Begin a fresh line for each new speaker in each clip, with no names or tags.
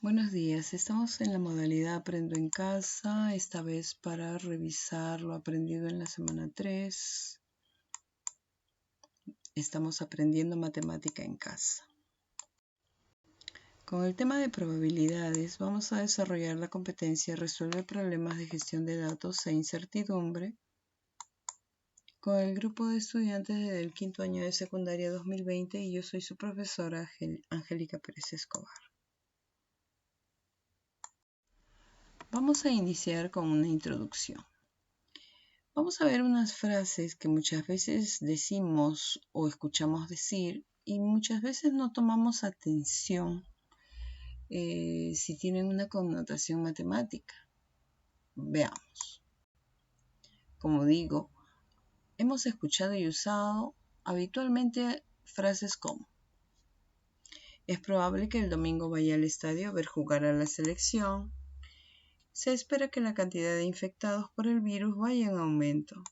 Buenos días, estamos en la modalidad Aprendo en casa, esta vez para revisar lo aprendido en la semana 3. Estamos aprendiendo matemática en casa. Con el tema de probabilidades vamos a desarrollar la competencia Resuelve problemas de gestión de datos e incertidumbre con el grupo de estudiantes del quinto año de secundaria 2020 y yo soy su profesora Angélica Pérez Escobar. Vamos a iniciar con una introducción. Vamos a ver unas frases que muchas veces decimos o escuchamos decir y muchas veces no tomamos atención si tienen una connotación matemática. Veamos. Como digo, hemos escuchado y usado habitualmente frases como: es probable que el domingo vaya al estadio a ver jugar a la selección. Se espera que la cantidad de infectados por el virus vaya en aumento.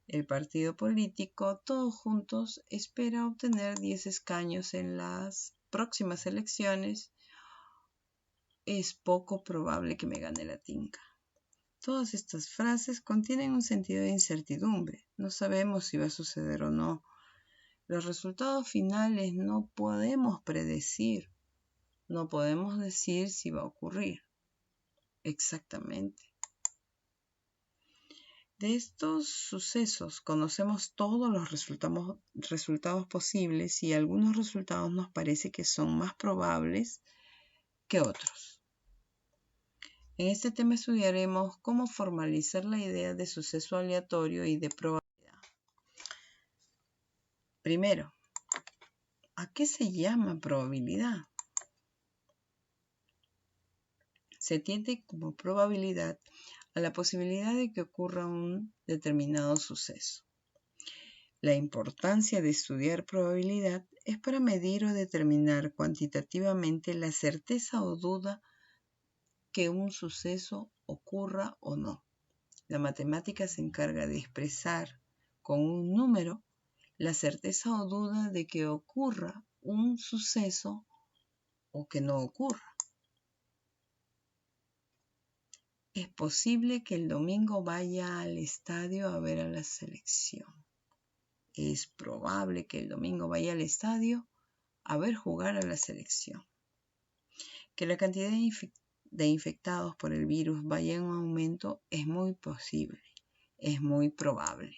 El partido político, todos juntos, espera obtener 10 escaños en las próximas elecciones. Es poco probable que me gane la tinca. Todas estas frases contienen un sentido de incertidumbre. No sabemos si va a suceder o no. Los resultados finales no podemos predecir. No podemos decir si va a ocurrir. Exactamente. De estos sucesos conocemos todos los resultados posibles y algunos resultados nos parece que son más probables que otros. En este tema estudiaremos cómo formalizar la idea de suceso aleatorio y de probabilidad. Primero, ¿a qué se llama probabilidad? Se entiende como probabilidad a la posibilidad de que ocurra un determinado suceso. La importancia de estudiar probabilidad es para medir o determinar cuantitativamente la certeza o duda que un suceso ocurra o no. La matemática se encarga de expresar con un número la certeza o duda de que ocurra un suceso o que no ocurra. Es posible que el domingo vaya al estadio a ver a la selección. Es probable que el domingo vaya al estadio a ver jugar a la selección. Que la cantidad de infectados por el virus vaya en aumento es muy posible, es muy probable.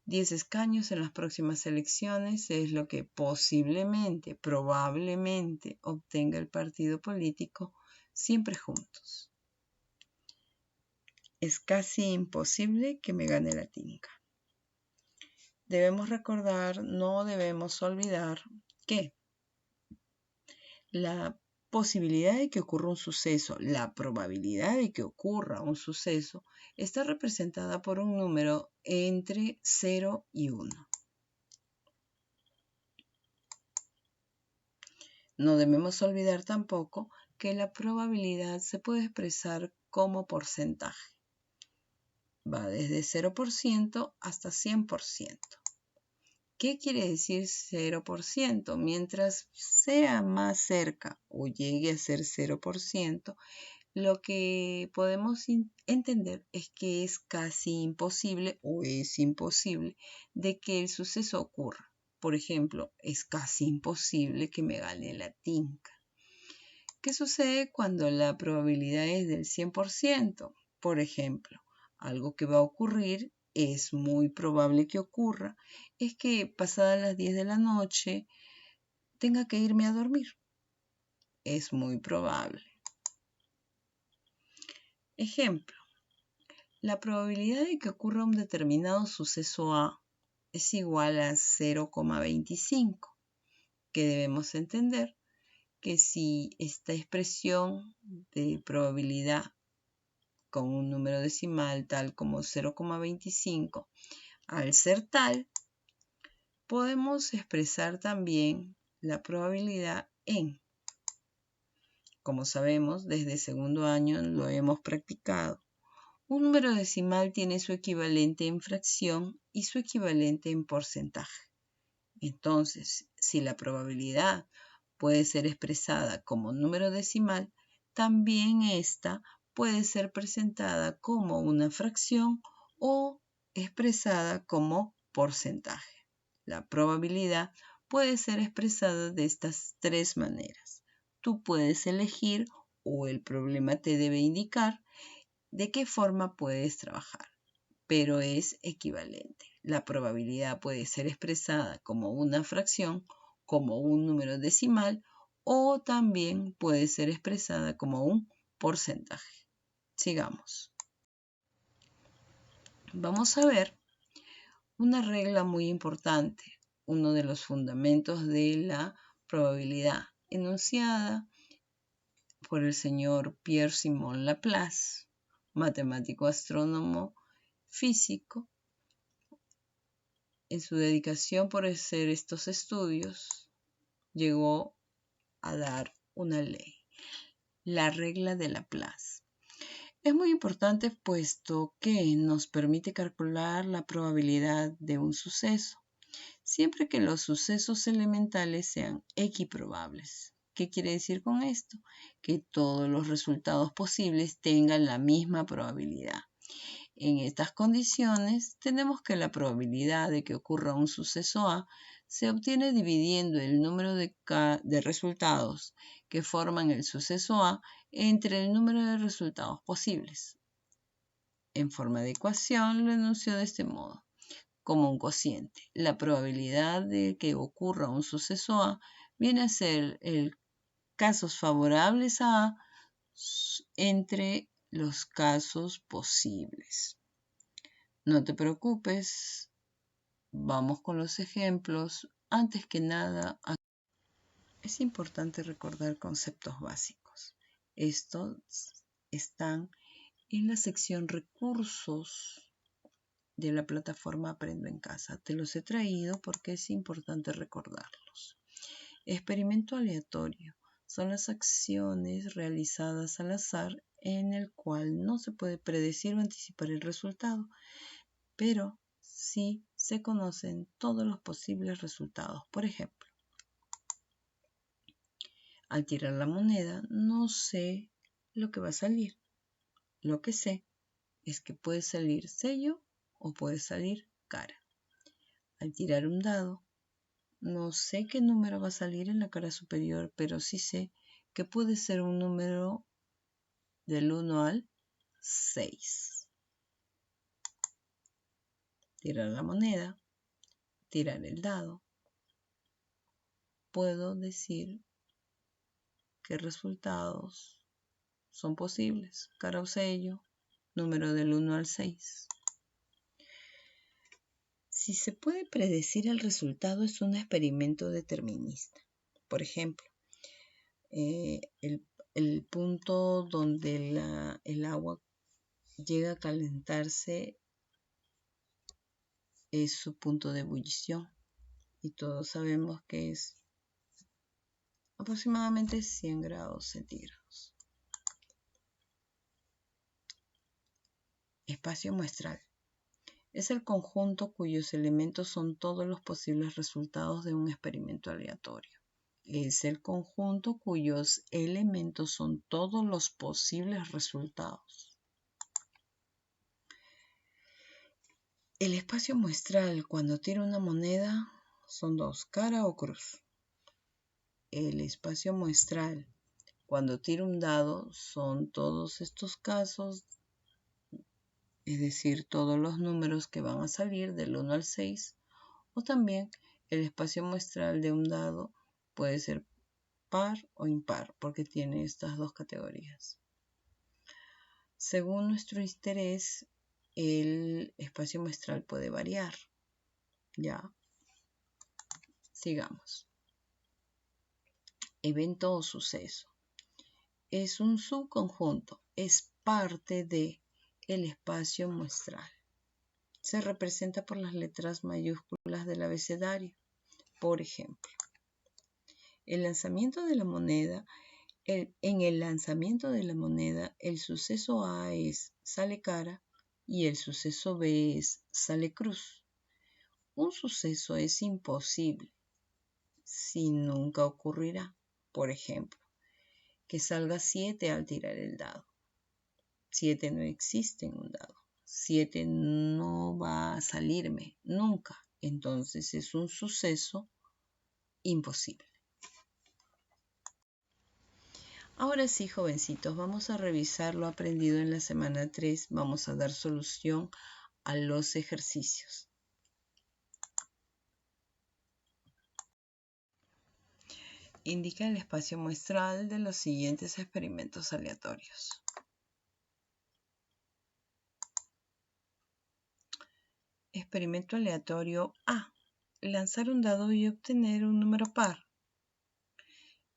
10 escaños en las próximas elecciones es lo que posiblemente, probablemente obtenga el partido político siempre juntos. Es casi imposible que me gane la tinca. Debemos recordar, no debemos olvidar que la posibilidad de que ocurra un suceso, la probabilidad de que ocurra un suceso, está representada por un número entre 0 y 1. No debemos olvidar tampoco que la probabilidad se puede expresar como porcentaje. Va desde 0% hasta 100%. ¿Qué quiere decir 0%? Mientras sea más cerca o llegue a ser 0%, lo que podemos entender es que es casi imposible o es imposible de que el suceso ocurra. Por ejemplo, es casi imposible que me gane la tinca. ¿Qué sucede cuando la probabilidad es del 100%? Por ejemplo, algo que va a ocurrir, es muy probable que ocurra, es que pasadas las 10 de la noche tenga que irme a dormir. Es muy probable. Ejemplo, la probabilidad de que ocurra un determinado suceso A es igual a 0,25, que debemos entender que si esta expresión de probabilidad con un número decimal tal como 0,25, al ser tal, podemos expresar también la probabilidad en. Como sabemos, desde segundo año lo hemos practicado. Un número decimal tiene su equivalente en fracción y su equivalente en porcentaje. Entonces, si la probabilidad puede ser expresada como número decimal, también esta puede ser presentada como una fracción o expresada como porcentaje. La probabilidad puede ser expresada de estas tres maneras. Tú puedes elegir o el problema te debe indicar de qué forma puedes trabajar, pero es equivalente. La probabilidad puede ser expresada como una fracción, como un número decimal o también puede ser expresada como un porcentaje. Sigamos. Vamos a ver una regla muy importante, uno de los fundamentos de la probabilidad, enunciada por el señor Pierre-Simon Laplace, matemático, astrónomo, físico. En su dedicación por hacer estos estudios, llegó a dar una ley, la regla de Laplace. Es muy importante puesto que nos permite calcular la probabilidad de un suceso, siempre que los sucesos elementales sean equiprobables. ¿Qué quiere decir con esto? Que todos los resultados posibles tengan la misma probabilidad. En estas condiciones, tenemos que la probabilidad de que ocurra un suceso A se obtiene dividiendo el número de resultados que forman el suceso A entre el número de resultados posibles. En forma de ecuación, lo enunció de este modo, como un cociente. La probabilidad de que ocurra un suceso A viene a ser el casos favorables a A entre los casos posibles. No te preocupes, vamos con los ejemplos. Antes que nada, es importante recordar conceptos básicos. Estos están en la sección recursos de la plataforma Aprendo en Casa. Te los he traído porque es importante recordarlos. Experimento aleatorio son las acciones realizadas al azar en el cual no se puede predecir o anticipar el resultado, pero sí se conocen todos los posibles resultados. Por ejemplo, al tirar la moneda no sé lo que va a salir. Lo que sé es que puede salir sello o puede salir cara. Al tirar un dado, no sé qué número va a salir en la cara superior, pero sí sé que puede ser un número del 1 al 6. Tirar la moneda, tirar el dado. Puedo decir qué resultados son posibles, cara o sello, número del 1 al 6. Si se puede predecir el resultado, es un experimento determinista. Por ejemplo, el punto donde el agua llega a calentarse es su punto de ebullición y todos sabemos que es aproximadamente 100 grados centígrados. Espacio muestral. Es el conjunto cuyos elementos son todos los posibles resultados de un experimento aleatorio. Es el conjunto cuyos elementos son todos los posibles resultados. El espacio muestral cuando tira una moneda son dos, cara o cruz. El espacio muestral cuando tira un dado son todos estos casos, es decir, todos los números que van a salir del 1 al 6, o también el espacio muestral de un dado puede ser par o impar, porque tiene estas dos categorías. Según nuestro interés, el espacio muestral puede variar. Ya. Sigamos. Evento o suceso. Es un subconjunto, es parte de el espacio muestral. Se representa por las letras mayúsculas del abecedario. Por ejemplo, el lanzamiento de la moneda, en el lanzamiento de la moneda, el suceso A es sale cara y el suceso B es sale cruz. Un suceso es imposible si nunca ocurrirá. Por ejemplo, que salga 7 al tirar el dado. 7 no existe en un dado. 7 no va a salirme nunca. Entonces es un suceso imposible. Ahora sí, jovencitos, vamos a revisar lo aprendido en la semana 3. Vamos a dar solución a los ejercicios. Indica el espacio muestral de los siguientes experimentos aleatorios. Experimento aleatorio A. Lanzar un dado y obtener un número par.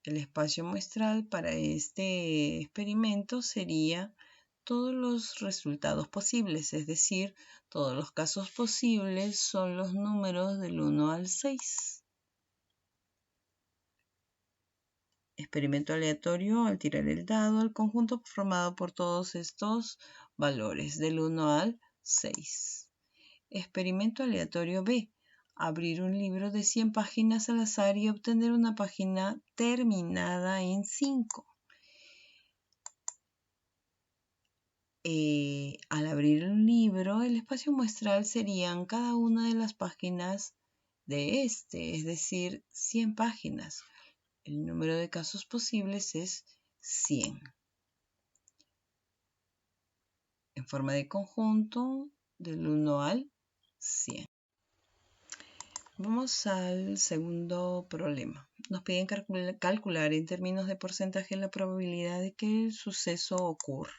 El espacio muestral para este experimento sería todos los resultados posibles, es decir, todos los casos posibles son los números del 1 al 6. Experimento aleatorio al tirar el dado, el conjunto formado por todos estos valores del 1 al 6. Experimento aleatorio B. Abrir un libro de 100 páginas al azar y obtener una página terminada en 5. Al abrir un libro, el espacio muestral serían cada una de las páginas de es decir, 100 páginas. El número de casos posibles es 100. En forma de conjunto, del 1 al 100. Vamos al segundo problema. Nos piden calcular en términos de porcentaje la probabilidad de que el suceso ocurra.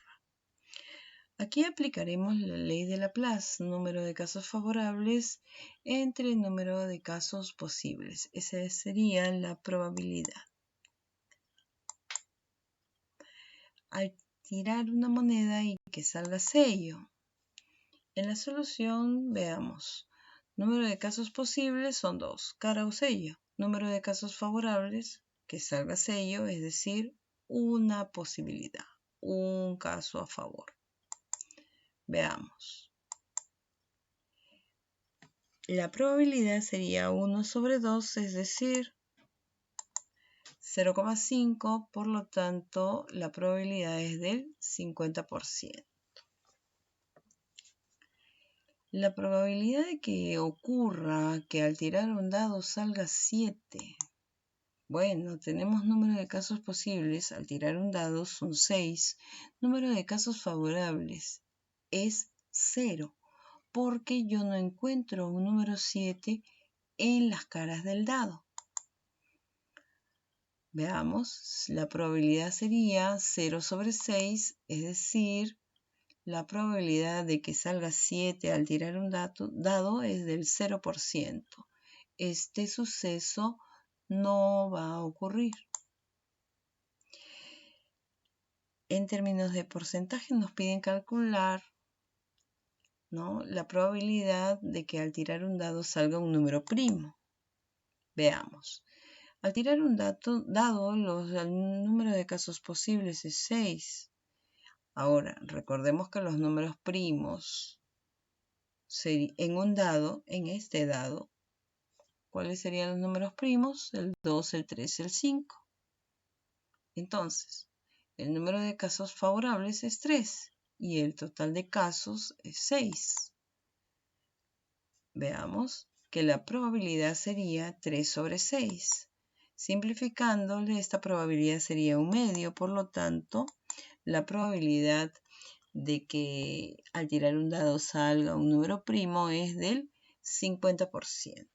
Aquí aplicaremos la ley de Laplace, número de casos favorables entre el número de casos posibles. Esa sería la probabilidad. Al tirar una moneda y que salga sello. En la solución, veamos. Número de casos posibles son 2, cara o sello. Número de casos favorables, que salga sello, es decir, una posibilidad, un caso a favor. Veamos. La probabilidad sería 1 sobre 2, es decir, 0,5, por lo tanto, la probabilidad es del 50%. La probabilidad de que ocurra que al tirar un dado salga 7. Bueno, tenemos número de casos posibles. Al tirar un dado son 6. Número de casos favorables es 0, porque yo no encuentro un número 7 en las caras del dado. Veamos, la probabilidad sería 0 sobre 6, es decir, la probabilidad de que salga 7 al tirar un dado es del 0%. Este suceso no va a ocurrir. En términos de porcentaje nos piden calcular, ¿no?, la probabilidad de que al tirar un dado salga un número primo. Veamos. Al tirar un dado, el número de casos posibles es 6. Ahora, recordemos que los números primos en un dado, en este dado, ¿cuáles serían los números primos? El 2, el 3, el 5. Entonces, el número de casos favorables es 3 y el total de casos es 6. Veamos que la probabilidad sería 3 sobre 6. Simplificándole, esta probabilidad sería un medio, por lo tanto, la probabilidad de que al tirar un dado salga un número primo es del 50%.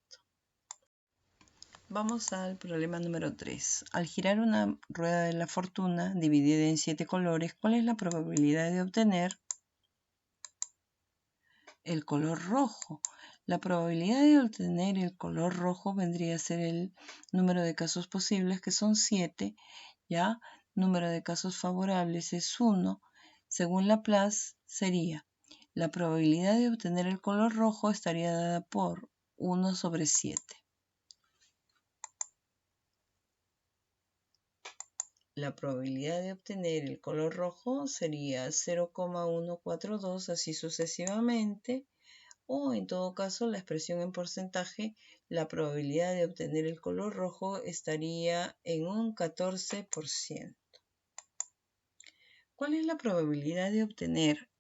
Vamos al problema número 3. Al girar una rueda de la fortuna dividida en 7 colores, ¿cuál es la probabilidad de obtener el color rojo? La probabilidad de obtener el color rojo vendría a ser el número de casos posibles, que son 7, ¿ya? Número de casos favorables es 1. Según Laplace, sería la probabilidad de obtener el color rojo estaría dada por 1 sobre 7. La probabilidad de obtener el color rojo sería 0,142, así sucesivamente, o en todo caso la expresión en porcentaje la probabilidad de obtener el color rojo estaría en un 14%. ¿Cuál es la probabilidad de obtener,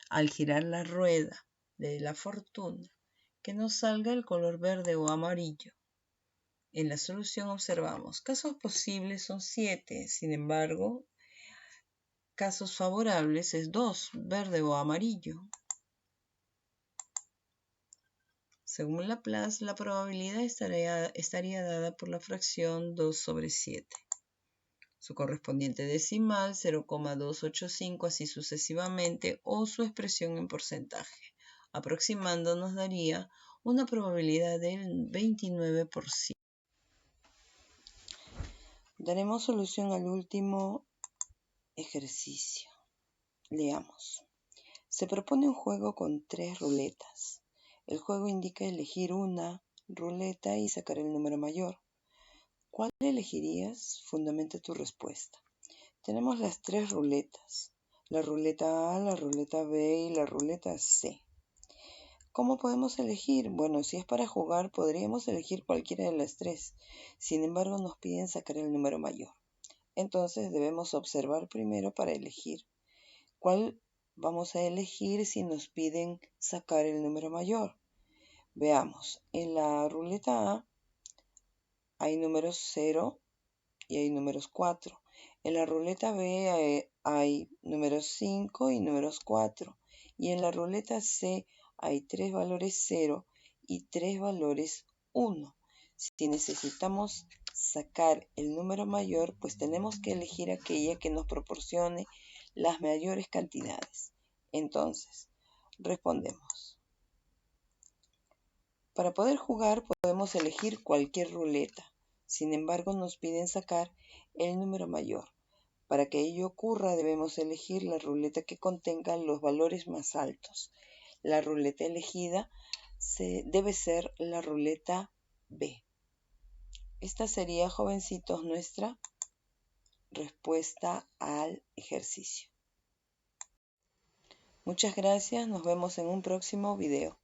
al girar la rueda de la fortuna, que nos salga el color verde o amarillo? En la solución observamos, casos posibles son 7, sin embargo, casos favorables es 2, verde o amarillo. Según Laplace, la probabilidad estaría dada por la fracción 2 sobre 7. Su correspondiente decimal 0,285, así sucesivamente, o su expresión en porcentaje. Aproximando nos daría una probabilidad del 29%. Daremos solución al último ejercicio. Leamos. Se propone un juego con 3 ruletas. El juego indica elegir una ruleta y sacar el número mayor. ¿Cuál elegirías? Fundamenta tu respuesta. Tenemos las 3 ruletas. La ruleta A, la ruleta B y la ruleta C. ¿Cómo podemos elegir? Bueno, si es para jugar, podríamos elegir cualquiera de las 3. Sin embargo, nos piden sacar el número mayor. Entonces, debemos observar primero para elegir. ¿Cuál vamos a elegir si nos piden sacar el número mayor? Veamos, en la ruleta A hay números 0 y hay números 4. En la ruleta B hay números 5 y números 4. Y en la ruleta C hay 3 valores 0 y 3 valores 1. Si necesitamos sacar el número mayor, pues tenemos que elegir aquella que nos proporcione las mayores cantidades. Entonces, respondemos. Para poder jugar podemos elegir cualquier ruleta. Sin embargo, nos piden sacar el número mayor. Para que ello ocurra, debemos elegir la ruleta que contenga los valores más altos. La ruleta elegida debe ser la ruleta B. Esta sería, jovencitos, nuestra respuesta al ejercicio. Muchas gracias, nos vemos en un próximo video.